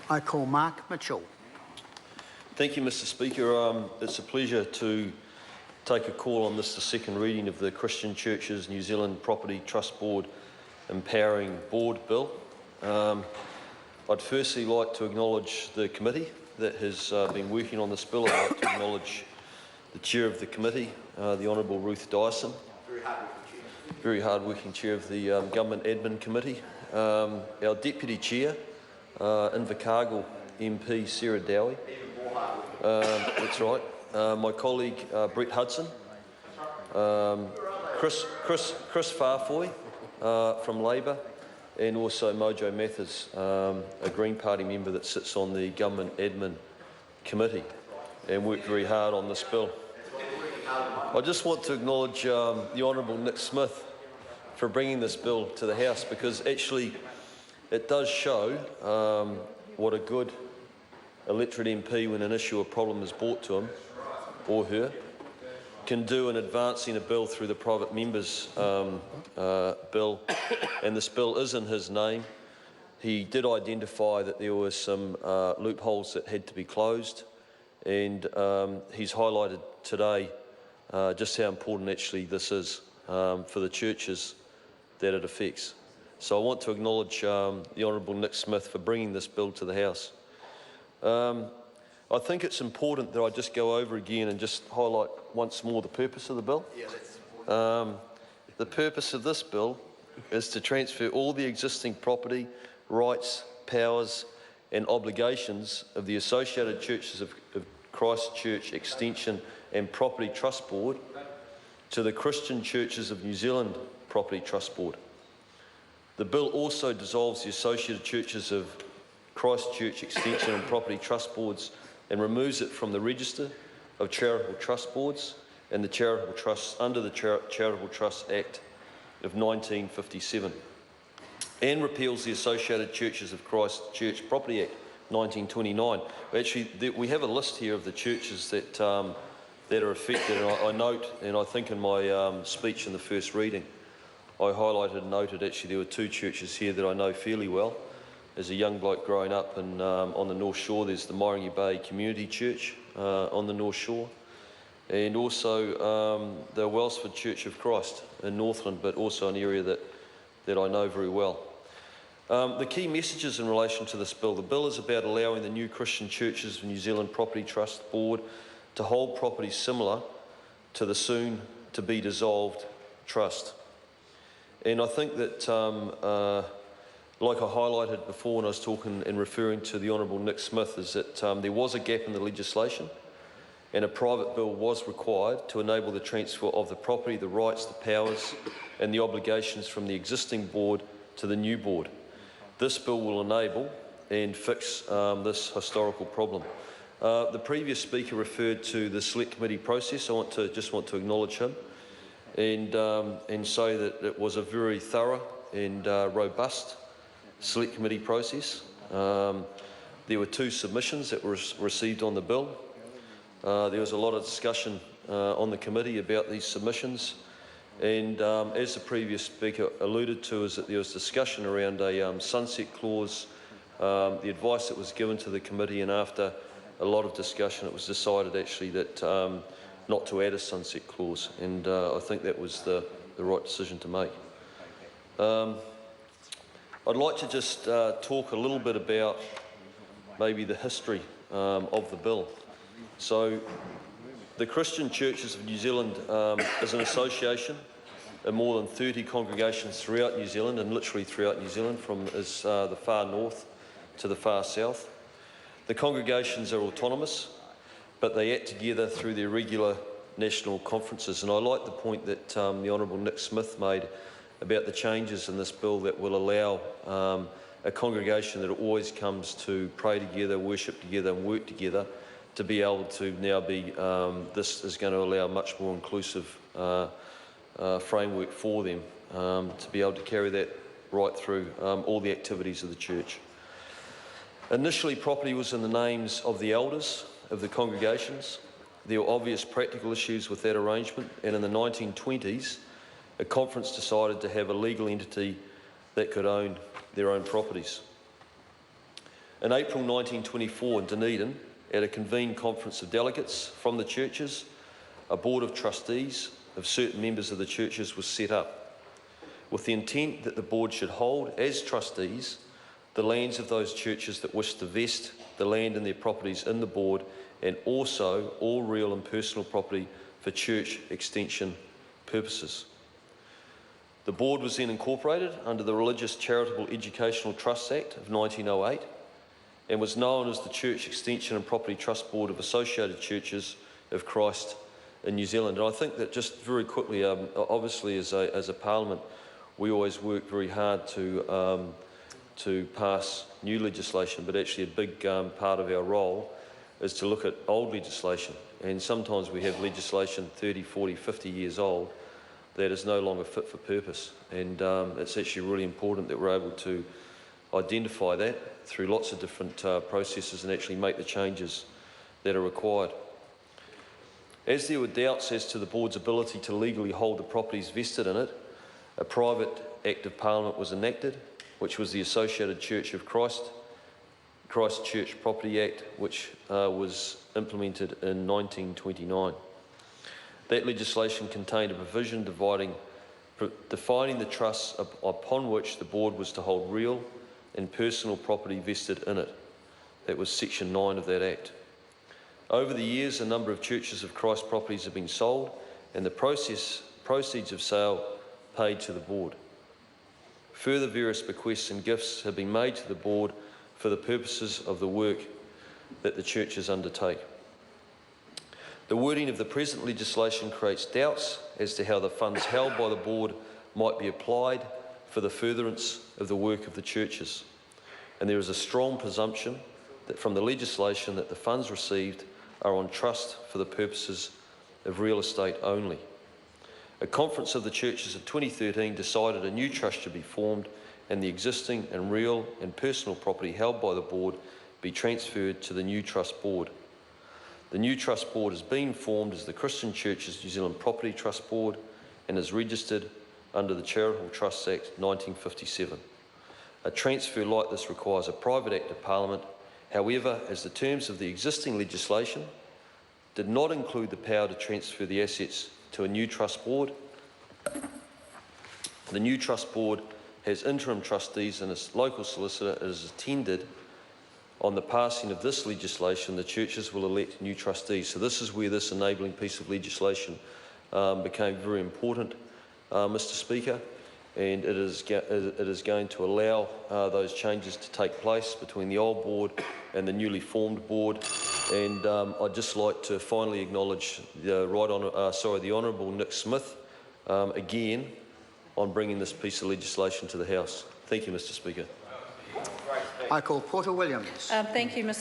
I call Mark Mitchell. Thank you, Mr Speaker. It's a pleasure to take a call on this, the second reading of the Christian Churches New Zealand Property Trust Board Empowering Board Bill. I'd firstly like to acknowledge the committee that has been working on this bill. I'd like to acknowledge the Chair of the committee, the Honourable Ruth Dyson, very hard-working Chair of the Government Admin Committee, our Deputy Chair, Invercargill MP Sarah Dowie, that's right, my colleague Brett Hudson, Chris Farfoy from Labour, and also Mojo Mathers, a Green Party member that sits on the Government Admin Committee and worked very hard on this bill. I just want to acknowledge the Honourable Nick Smith for bringing this bill to the House, because actually it does show what a good electorate MP, when an issue or problem is brought to him or her, can do in advancing a bill through the private members bill, and this bill is in his name. He did identify that there were some loopholes that had to be closed, and he's highlighted today just how important actually this is for the churches that it affects. So I want to acknowledge the Honourable Nick Smith for bringing this bill to the House. I think it's important that I just go over again and just highlight once more the purpose of the bill. The purpose of this bill is to transfer all the existing property, rights, powers and obligations of the Associated Churches of Christchurch Extension and Property Trust Board to the Christian Churches of New Zealand Property Trust Board. The bill also dissolves the Associated Churches of Christchurch Extension and Property Trust Boards and removes it from the register of charitable trust boards and the charitable trusts under the Charitable Trust Act of 1957, and repeals the Associated Churches of Christchurch Property Act 1929. Actually, we have a list here of the churches that are affected, and I note, and I think in my speech in the first reading, I highlighted and noted actually there were two churches here that I know fairly well. As a young bloke growing up on the North Shore, there's the Moringi Bay Community Church on the North Shore, and also the Wellsford Church of Christ in Northland, but also an area that I know very well. The key messages in relation to this bill: the bill is about allowing the new Christian Churches of New Zealand Property Trust Board to hold property similar to the soon-to-be dissolved trust. And I think that like I highlighted before when I was talking and referring to the Honourable Nick Smith, is that there was a gap in the legislation and a private bill was required to enable the transfer of the property, the rights, the powers and the obligations from the existing board to the new board. This bill will enable and fix this historical problem. The previous speaker referred to the select committee process. I just want to acknowledge him and say that it was a very thorough and robust select committee process. There were two submissions that were received on the bill. There was a lot of discussion on the committee about these submissions, and as the previous speaker alluded to, is that there was discussion around a sunset clause. The advice that was given to the committee, and after a lot of discussion, it was decided actually that not to add a sunset clause, and I think that was the right decision to make. I'd like to just talk a little bit about maybe the history of the bill. So, the Christian Churches of New Zealand is an association of more than 30 congregations throughout New Zealand, and literally throughout New Zealand, from the far north to the far south. The congregations are autonomous, but they act together through their regular national conferences. And I like the point that the Honourable Nick Smith made about the changes in this bill that will allow a congregation that always comes to pray together, worship together and work together to be able to now be, this is going to allow a much more inclusive framework for them to be able to carry that right through all the activities of the church. Initially, property was in the names of the elders of the congregations. There were obvious practical issues with that arrangement, and in the 1920s, a conference decided to have a legal entity that could own their own properties. In April 1924 in Dunedin, at a convened conference of delegates from the churches, a board of trustees of certain members of the churches was set up, with the intent that the board should hold as trustees the lands of those churches that wished to vest the land and their properties in the board, and also all real and personal property for church extension purposes. The board was then incorporated under the Religious Charitable Educational Trusts Act of 1908 and was known as the Church Extension and Property Trust Board of Associated Churches of Christ in New Zealand. And I think that, just very quickly, obviously as a parliament, we always work very hard to pass new legislation, but actually a big part of our role is to look at old legislation. And sometimes we have legislation 30, 40, 50 years old that is no longer fit for purpose. And it's actually really important that we're able to identify that through lots of different processes and actually make the changes that are required. As there were doubts as to the board's ability to legally hold the properties vested in it, a private Act of Parliament was enacted, which was the Associated Church of Christ Church Property Act, which was implemented in 1929. That legislation contained a provision defining the trusts upon which the board was to hold real and personal property vested in it. That was Section 9 of that Act. Over the years, a number of Churches of Christ properties have been sold and the proceeds of sale paid to the board. Further various bequests and gifts have been made to the board for the purposes of the work that the churches undertake. The wording of the present legislation creates doubts as to how the funds held by the board might be applied for the furtherance of the work of the churches. And there is a strong presumption that from the legislation that the funds received are on trust for the purposes of real estate only. A conference of the churches of 2013 decided a new trust should be formed and the existing and real and personal property held by the board be transferred to the new trust board. The new trust board has been formed as the Christian Churches New Zealand Property Trust Board and is registered under the Charitable Trusts Act 1957. A transfer like this requires a private Act of Parliament. However, as the terms of the existing legislation did not include the power to transfer the assets to a new trust board, the new trust board has interim trustees and its local solicitor is attended. On the passing of this legislation, the churches will elect new trustees. So this is where this enabling piece of legislation became very important, Mr. Speaker, and it is going to allow those changes to take place between the old board and the newly formed board. And I'd just like to finally acknowledge the Honourable Nick Smith again on bringing this piece of legislation to the House. Thank you, Mr. Speaker. I call Porter Williams. Thank you, Mr.